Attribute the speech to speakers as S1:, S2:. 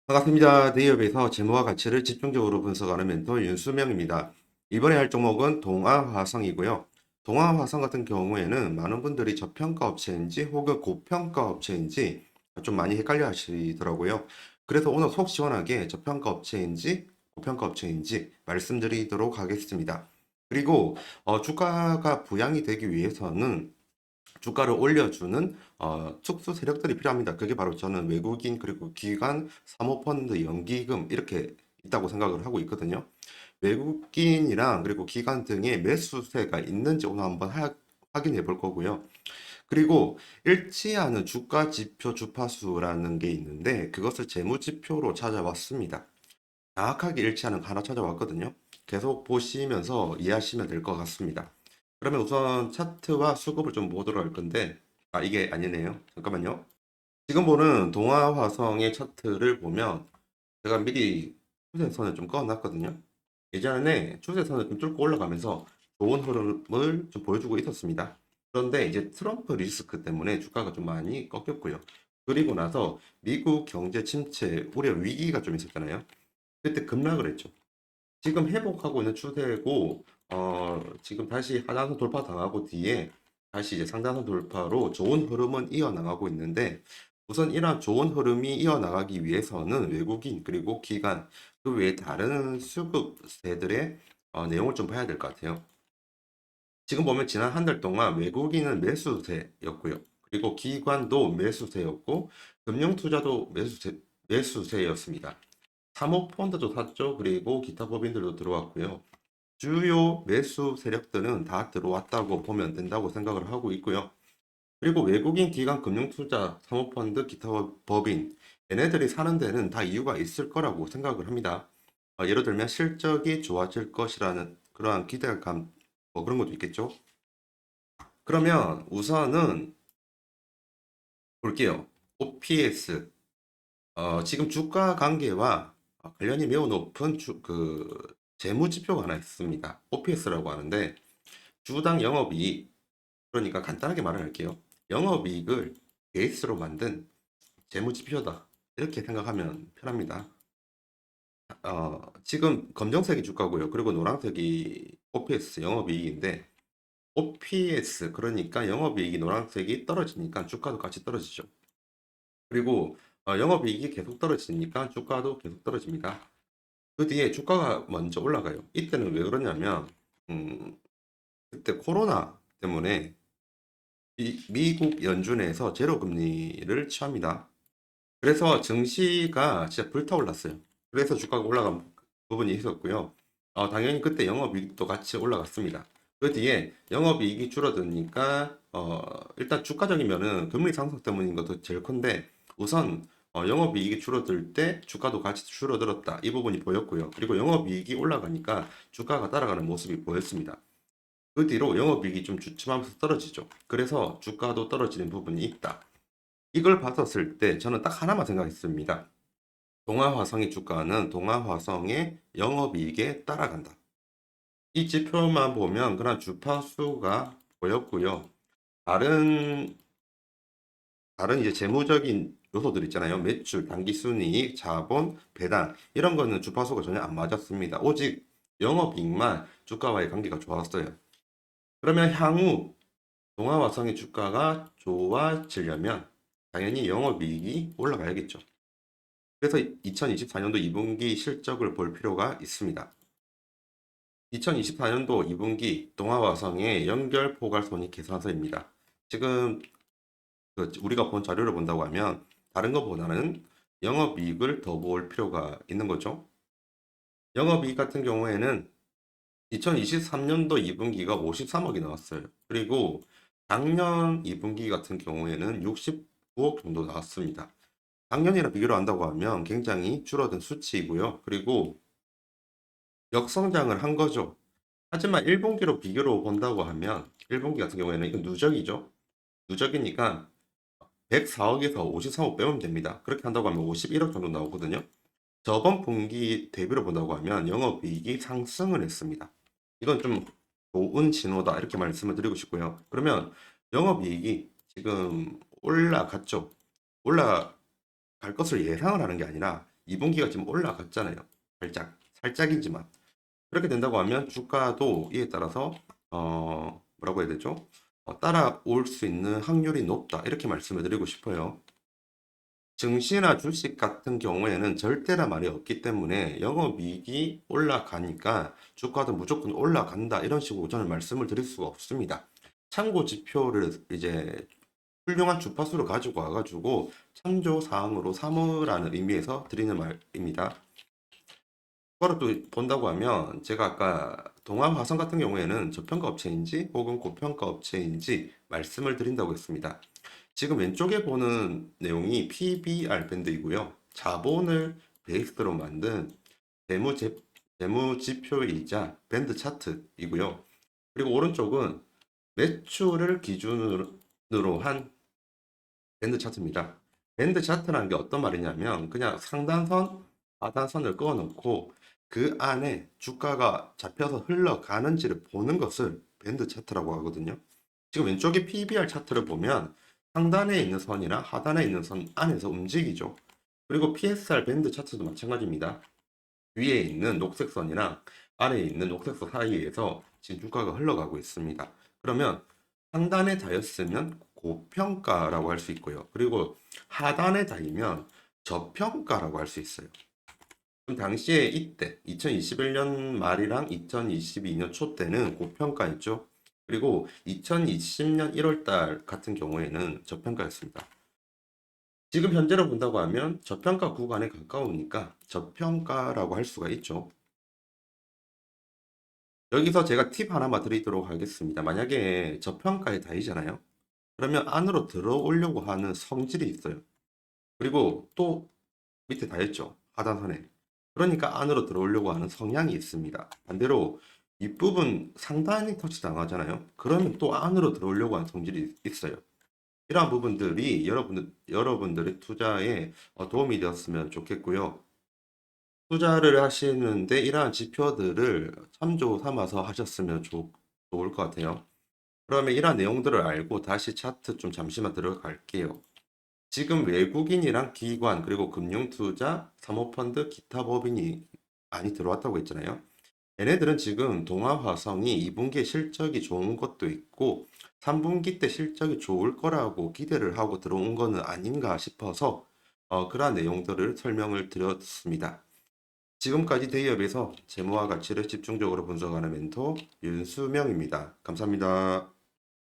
S1: 반갑습니다. 대기업에서 재무와 가치를 집중적으로 분석하는 멘토 윤수명입니다. 이번에 할 종목은 동아화성이고요. 동아화성 같은 경우에는 많은 분들이 저평가 업체인지 혹은 고평가 업체인지 좀 많이 헷갈려 하시더라고요. 그래서 오늘 속 시원하게 저평가 업체인지 고평가 업체인지 말씀드리도록 하겠습니다. 그리고 주가가 부양이 되기 위해서는 주가를 올려주는 특수 세력들이 필요합니다. 그게 바로 저는 외국인 그리고 기관, 사모펀드, 연기금 이렇게 있다고 생각을 하고 있거든요. 외국인이랑 그리고 기관 등의 매수세가 있는지 오늘 한번 확인해 볼 거고요. 그리고 일치하는 주가 지표 주파수라는 게 있는데 그것을 재무 지표로 찾아왔습니다. 정확하게 일치하는 거 하나 찾아왔거든요. 계속 보시면서 이해하시면 될 것 같습니다. 그러면 우선 차트와 수급을 좀 보도록 할 건데, 이게 아니네요. 잠깐만요. 지금 보는 동아화성의 차트를 보면 제가 미리 추세선을 좀 그어놨거든요. 예전에 추세선을 좀 뚫고 올라가면서 좋은 흐름을 좀 보여주고 있었습니다. 그런데 이제 트럼프 리스크 때문에 주가가 좀 많이 꺾였고요. 그리고 나서 미국 경제 침체 우려 위기가 좀 있었잖아요. 그때 급락을 했죠. 지금 회복하고 있는 추세고, 지금 다시 하단선 돌파 당하고 뒤에 다시 이제 상단선 돌파로 좋은 흐름은 이어나가고 있는데, 우선 이러한 좋은 흐름이 이어나가기 위해서는 외국인 그리고 기관 그 외에 다른 수급세들의 내용을 좀 봐야 될 것 같아요. 지금 보면 지난 한 달 동안 외국인은 매수세였고요. 그리고 기관도 매수세였고, 금융투자도 매수세였습니다. 사모펀드도 샀죠. 그리고 기타 법인들도 들어왔고요. 주요 매수 세력들은 다 들어왔다고 보면 된다고 생각을 하고 있고요. 그리고 외국인 기관 금융투자, 사모펀드, 기타 법인 얘네들이 사는 데는 다 이유가 있을 거라고 생각을 합니다. 예를 들면 실적이 좋아질 것이라는 그러한 기대감 뭐 그런 것도 있겠죠. 그러면 우선은 볼게요. OPS 지금 주가 관계와 관련이 매우 높은 재무 지표가 하나 있습니다. OPS라고 하는데 주당 영업이익, 그러니까 간단하게 말을 할게요. 영업이익을 베이스로 만든 재무 지표다. 이렇게 생각하면 편합니다. 지금 검정색이 주가고요. 그리고 노란색이 OPS 영업이익인데 OPS 그러니까 영업이익이 노란색이 떨어지니까 주가도 같이 떨어지죠. 그리고 영업이익이 계속 떨어지니까 주가도 계속 떨어집니다. 그 뒤에 주가가 먼저 올라가요. 이때는 왜 그러냐면, 음, 그때 코로나 때문에 미국 연준에서 제로 금리를 취합니다. 그래서 증시가 진짜 불타올랐어요. 그래서 주가가 올라간 부분이 있었고요. 당연히 그때 영업이익도 같이 올라갔습니다. 그 뒤에 영업이익이 줄어드니까 일단 주가적이면은 금리 상승 때문인 것도 제일 큰데 우선 영업이익이 줄어들 때 주가도 같이 줄어들었다. 이 부분이 보였고요. 그리고 영업이익이 올라가니까 주가가 따라가는 모습이 보였습니다. 그 뒤로 영업이익이 좀 주춤하면서 떨어지죠. 그래서 주가도 떨어지는 부분이 있다. 이걸 봤었을 때 저는 딱 하나만 생각했습니다. 동아화성의 주가는 동아화성의 영업이익에 따라간다. 이 지표만 보면 그런 주파수가 보였고요. 다른 이제 재무적인 요소들 있잖아요. 매출, 당기순이익, 자본, 배당 이런 거는 주파수가 전혀 안 맞았습니다. 오직 영업이익만 주가와의 관계가 좋았어요. 그러면 향후 동아화성의 주가가 좋아지려면 당연히 영업이익이 올라가야겠죠. 그래서 2024년도 2분기 실적을 볼 필요가 있습니다. 2024년도 2분기 동아화성의 연결 포괄 손익 계산서입니다. 지금 우리가 본 자료를 본다고 하면 다른 것보다는 영업이익을 더 볼 필요가 있는 거죠. 영업이익 같은 경우에는 2023년도 2분기가 53억이 나왔어요. 그리고 작년 2분기 같은 경우에는 69억 정도 나왔습니다. 작년이랑 비교를 한다고 하면 굉장히 줄어든 수치이고요. 그리고 역성장을 한 거죠. 하지만 1분기로 비교로 본다고 하면 1분기 같은 경우에는 이건 누적이죠. 누적이니까 104억에서 53억 빼면 됩니다. 그렇게 한다고 하면 51억 정도 나오거든요. 저번 분기 대비로 본다고 하면 영업이익이 상승을 했습니다. 이건 좀 좋은 신호다 이렇게 말씀을 드리고 싶고요. 그러면 영업이익이 지금 올라갔죠. 올라갈 것을 예상을 하는 게 아니라 2분기가 지금 올라갔잖아요. 살짝이지만. 그렇게 된다고 하면 주가도 이에 따라서 뭐라고 해야 되죠? 따라올 수 있는 확률이 높다. 이렇게 말씀을 드리고 싶어요. 증시나 주식 같은 경우에는 절대나 말이 없기 때문에 영업이익이 올라가니까 주가도 무조건 올라간다. 이런 식으로 저는 말씀을 드릴 수가 없습니다. 참고 지표를 이제 훌륭한 주파수를 가지고 와가지고 참조 사항으로 삼으라는 의미에서 드리는 말입니다. 그거를 또 본다고 하면 제가 아까 동아화성 같은 경우에는 저평가 업체인지 혹은 고평가 업체인지 말씀을 드린다고 했습니다. 지금 왼쪽에 보는 내용이 PBR 밴드이고요. 자본을 베이스로 만든 재무, 재무 지표이자 밴드 차트이고요. 그리고 오른쪽은 매출을 기준으로 한 밴드 차트입니다. 밴드 차트라는 게 어떤 말이냐면 그냥 상단선, 하단선을 그어놓고 그 안에 주가가 잡혀서 흘러가는지를 보는 것을 밴드 차트라고 하거든요. 지금 왼쪽에 PBR 차트를 보면 상단에 있는 선이나 하단에 있는 선 안에서 움직이죠. 그리고 PSR 밴드 차트도 마찬가지입니다. 위에 있는 녹색 선이랑 아래에 있는 녹색 선 사이에서 지금 주가가 흘러가고 있습니다. 그러면 상단에 닿였으면 고평가라고 할 수 있고요. 그리고 하단에 닿으면 저평가라고 할 수 있어요. 그럼 당시에 이때 2021년 말이랑 2022년 초 때는 고평가였죠. 그리고 2020년 1월 달 같은 경우에는 저평가였습니다. 지금 현재로 본다고 하면 저평가 구간에 가까우니까 저평가라고 할 수가 있죠. 여기서 제가 팁 하나만 드리도록 하겠습니다. 만약에 저평가에 닿이잖아요. 그러면 안으로 들어오려고 하는 성질이 있어요. 그리고 또 밑에 닿였죠. 하단선에. 그러니까 안으로 들어오려고 하는 성향이 있습니다. 반대로 윗부분 상단이 터치 당하잖아요. 그러면 또 안으로 들어오려고 하는 성질이 있어요. 이러한 부분들이 여러분들의 투자에 도움이 되었으면 좋겠고요. 투자를 하시는데 이러한 지표들을 참조 삼아서 하셨으면 좋을 것 같아요. 그러면 이러한 내용들을 알고 다시 차트 좀 잠시만 들어갈게요. 지금 외국인이랑 기관 그리고 금융투자, 사모펀드, 기타 법인이 많이 들어왔다고 했잖아요. 얘네들은 지금 동아화성이 2분기에 실적이 좋은 것도 있고 3분기 때 실적이 좋을 거라고 기대를 하고 들어온 거는 아닌가 싶어서 그러한 내용들을 설명을 드렸습니다. 지금까지 대기업에서 재무와 가치를 집중적으로 분석하는 멘토 윤수명입니다. 감사합니다.